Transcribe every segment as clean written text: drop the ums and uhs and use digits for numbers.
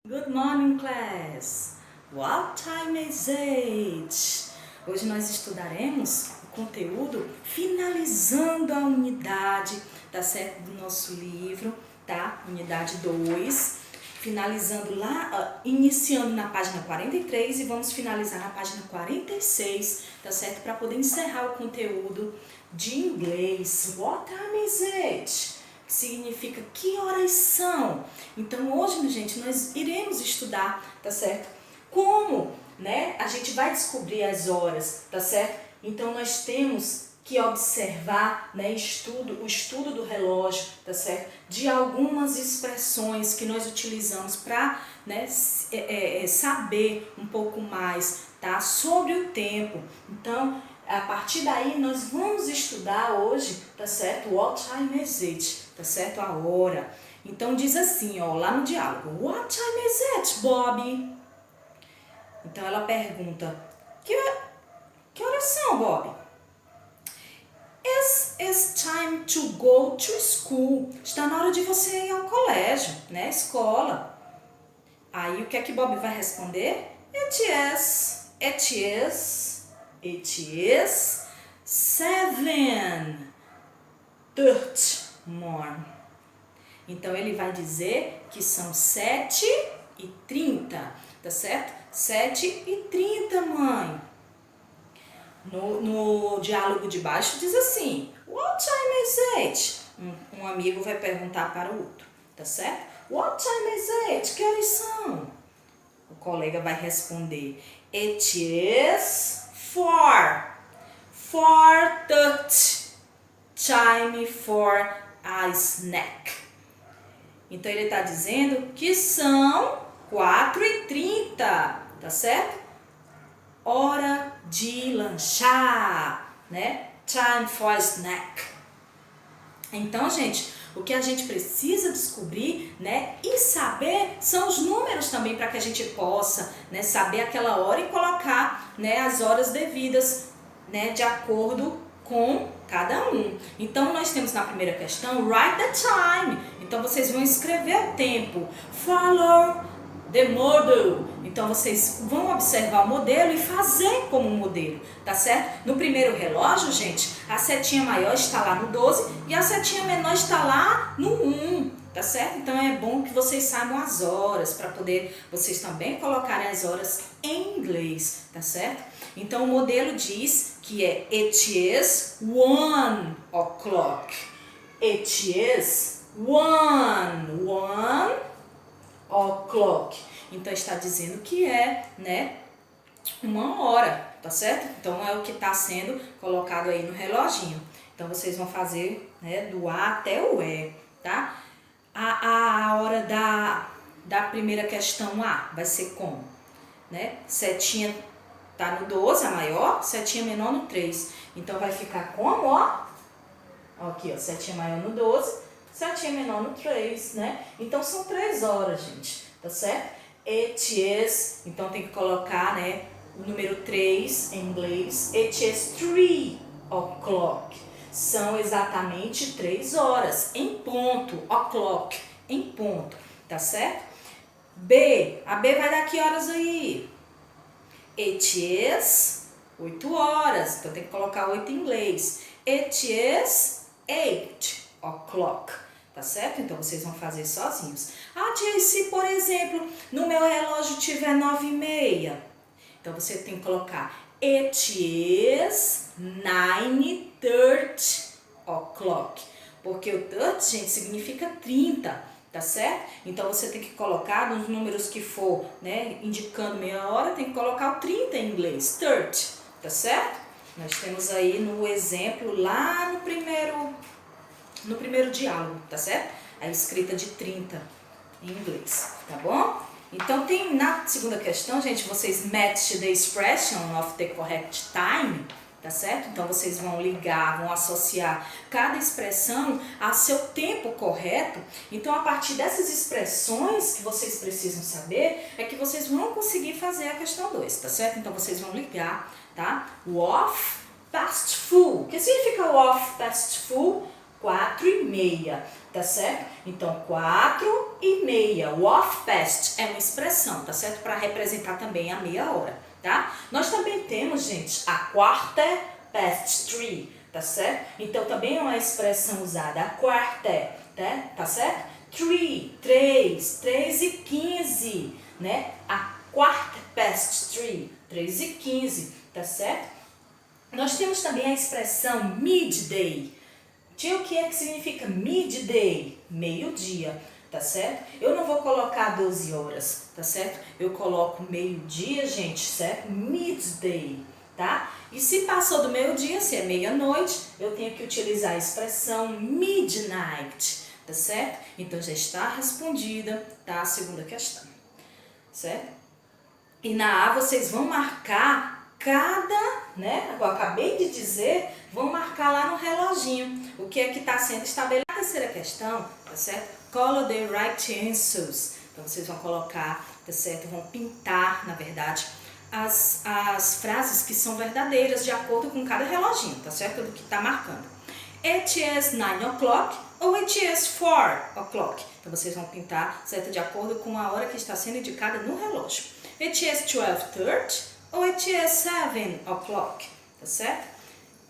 Good morning, class! What time is it? Hoje nós estudaremos o conteúdo finalizando a unidade, tá certo? Do nosso livro, tá? Unidade 2, finalizando lá, iniciando na página 43 e vamos finalizar na página 46, tá certo? Para poder encerrar o conteúdo de inglês. What time is it? Significa que horas são. Então hoje, minha gente, nós iremos estudar, tá certo? Como, né, a gente vai descobrir as horas, tá certo? Então nós temos que observar, né, o estudo do relógio, tá certo? De algumas expressões que nós utilizamos para, né, saber um pouco mais, tá, sobre o tempo. Então, a partir daí nós vamos estudar hoje, tá certo? What time is it? Tá certo? A hora. Então diz assim, ó, lá no diálogo. What time is it, Bob? Então ela pergunta, que horas são, Bob? It's time to go to school. Está na hora de você ir ao colégio, né? Escola. Aí o que é que Bob vai responder? It is 7:30 morning. Então ele vai dizer que são 7:30, tá certo? 7:30, mãe. No diálogo de baixo diz assim, what time is it? Um amigo vai perguntar para o outro, tá certo? What time is it? Que horas são? O colega vai responder, it is 4:30. Time for a snack. Então ele está dizendo que são 4:30, tá certo? Hora de lanchar, né? Time for a snack. Então, gente, o que a gente precisa descobrir, né, e saber são os números também para que a gente possa, né, saber aquela hora e colocar, né, as horas devidas, né, de acordo com cada um. Então, nós temos na primeira questão, write the time. Então, vocês vão escrever o tempo. Follow the model. Então, vocês vão observar o modelo e fazer como um modelo, tá certo? No primeiro relógio, gente, a setinha maior está lá no 12 e a setinha menor está lá no 1, tá certo? Então, é bom que vocês saibam as horas, para poder vocês também colocarem as horas em inglês, tá certo? Então, o modelo diz que é it is 1 o'clock. It is 1 o'clock. Então, está dizendo que é, né, 1 hora, tá certo? Então, é o que está sendo colocado aí no reloginho. Então, vocês vão fazer, né, do A até o E, tá? A hora da primeira questão A vai ser como? Né? Setinha tá no 12, a maior, setinha menor no 3. Então, vai ficar como, ó? Aqui, ó, setinha maior no 12, setinha menor no 3, né? Então, são 3 horas, gente, tá certo? It is, então tem que colocar, né, o número 3 em inglês. It is 3 o'clock. São exatamente 3 horas, em ponto, o'clock, em ponto, tá certo? B, a B vai dar que horas aí? It is 8 horas, então tem que colocar 8 em inglês. It is 8 o'clock, tá certo? Então vocês vão fazer sozinhos. Ah, tia, e se, por exemplo, no meu relógio tiver 9:30? Então você tem que colocar it is 9:30 o'clock. Porque o 30, gente, significa 30. Tá certo? Então você tem que colocar nos números que for, né, indicando meia hora, tem que colocar o 30 em inglês, 30, tá certo? Nós temos aí no exemplo lá no primeiro diálogo, tá certo? A escrita de 30 em inglês, tá bom? Então tem na segunda questão, gente, vocês match the expression of the correct time, tá certo? Então vocês vão ligar, vão associar cada expressão a seu tempo correto. Então a partir dessas expressões que vocês precisam saber, é que vocês vão conseguir fazer a questão 2, tá certo? Então vocês vão ligar, tá? O off past full. O que significa o off past full? 4:30, tá certo? Então, 4:30. O half past é uma expressão, tá certo? Para representar também a meia hora, tá? Nós também temos, gente, a 3:15, tá certo? Então, também é uma expressão usada, a quarter, tá certo? 3:15, né? A 3:15, 3:15, tá certo? Nós temos também a expressão midday. O que é que significa midday? Meio-dia, tá certo? Eu não vou colocar 12 horas, tá certo? Eu coloco meio-dia, gente, certo? Midday, tá? E se passou do meio-dia, se é meia-noite, eu tenho que utilizar a expressão midnight, tá certo? Então já está respondida, tá? A segunda questão, certo? E na A vocês vão marcar cada, né? Eu acabei de dizer, vão marcar lá no reloginho o que é que está sendo estabelecido. A terceira questão, tá certo? Color the right answers. Então vocês vão colocar, tá certo? Vão pintar, na verdade, as frases que são verdadeiras de acordo com cada reloginho, tá certo? Do que está marcando. It is 9 o'clock ou it is 4 o'clock. Então vocês vão pintar, certo? De acordo com a hora que está sendo indicada no relógio. It is 12:30 ou it is 7 o'clock, tá certo?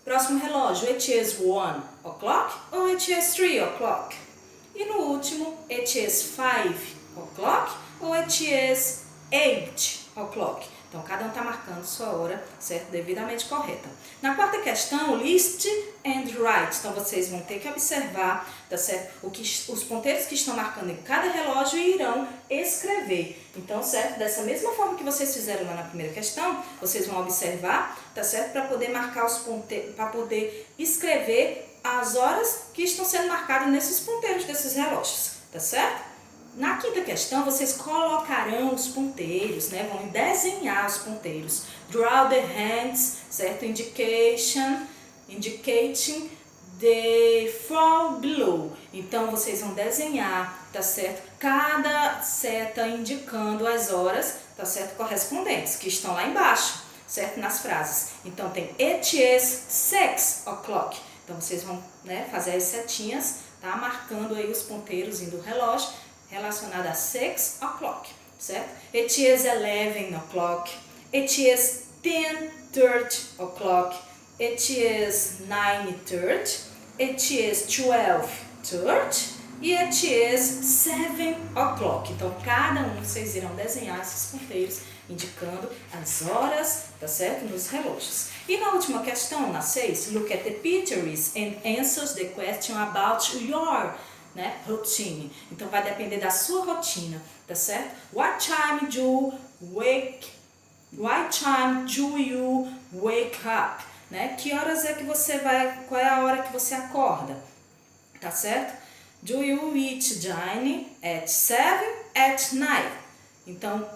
Próximo relógio, it is 1 o'clock ou it is 3 o'clock. E no último, it is 5 o'clock ou it is 8 o'clock. Então, cada um está marcando sua hora, certo? Devidamente correta. Na quarta questão, list and write. Então, vocês vão ter que observar, tá certo? Os ponteiros que estão marcando em cada relógio e irão escrever. Então, certo? Dessa mesma forma que vocês fizeram lá na primeira questão, vocês vão observar, tá certo? Para poder marcar os ponteiros, para poder escrever as horas que estão sendo marcadas nesses ponteiros desses relógios, tá certo? Na quinta questão, vocês colocarão os ponteiros, né? Vão desenhar os ponteiros. Draw the hands, certo? Indicating the fall below. Então, vocês vão desenhar, tá certo? Cada seta indicando as horas, tá certo? Correspondentes, que estão lá embaixo, certo? Nas frases. Então, tem it is 6 o'clock. Então, vocês vão, né, fazer as setinhas, tá? Marcando aí os ponteiros indo do relógio, relacionado a 6 o'clock, certo? It is 11 o'clock, it is 10:30 o'clock, it is 9:30, it is 12:30 e it is 7 o'clock. Então, cada um vocês irão desenhar esses ponteiros indicando as horas, tá certo? Nos relógios. E na última questão, na 6, look at the pictures and answers the question about your, né, routine. Então vai depender da sua rotina, tá certo? What time do you wake up? Né? Que horas é que você vai, qual é a hora que você acorda? Tá certo? Do you eat dinner at 7 at night? Então,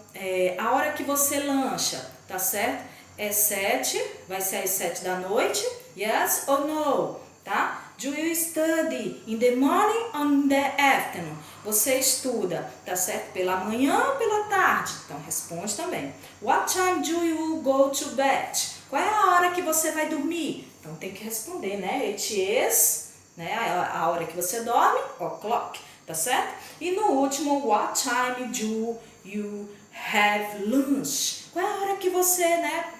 a hora que você lancha, tá certo? É 7, vai ser às 7 da noite, yes or no, tá? Do you study in the morning or in the afternoon? Você estuda, tá certo? Pela manhã ou pela tarde? Então, responde também. What time do you go to bed? Qual é a hora que você vai dormir? Então, tem que responder, né? It is, né? A hora que você dorme, o'clock, tá certo? E no último, what time do you have lunch? Qual é a hora que você, né?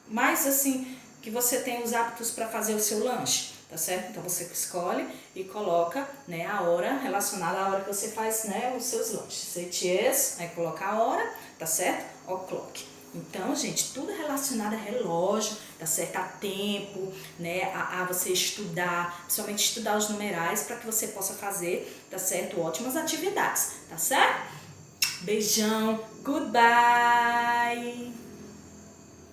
Mais assim, que você tem os hábitos para fazer o seu lanche, tá certo? Então você escolhe e coloca, né, a hora relacionada à hora que você faz, né, os seus lanches. It is, aí colocar a hora, tá certo? O'clock. Então, gente, tudo relacionado a relógio, tá certo? A tempo, né, a você estudar, principalmente estudar os numerais para que você possa fazer, tá certo? Ótimas atividades, tá certo? Beijão, goodbye!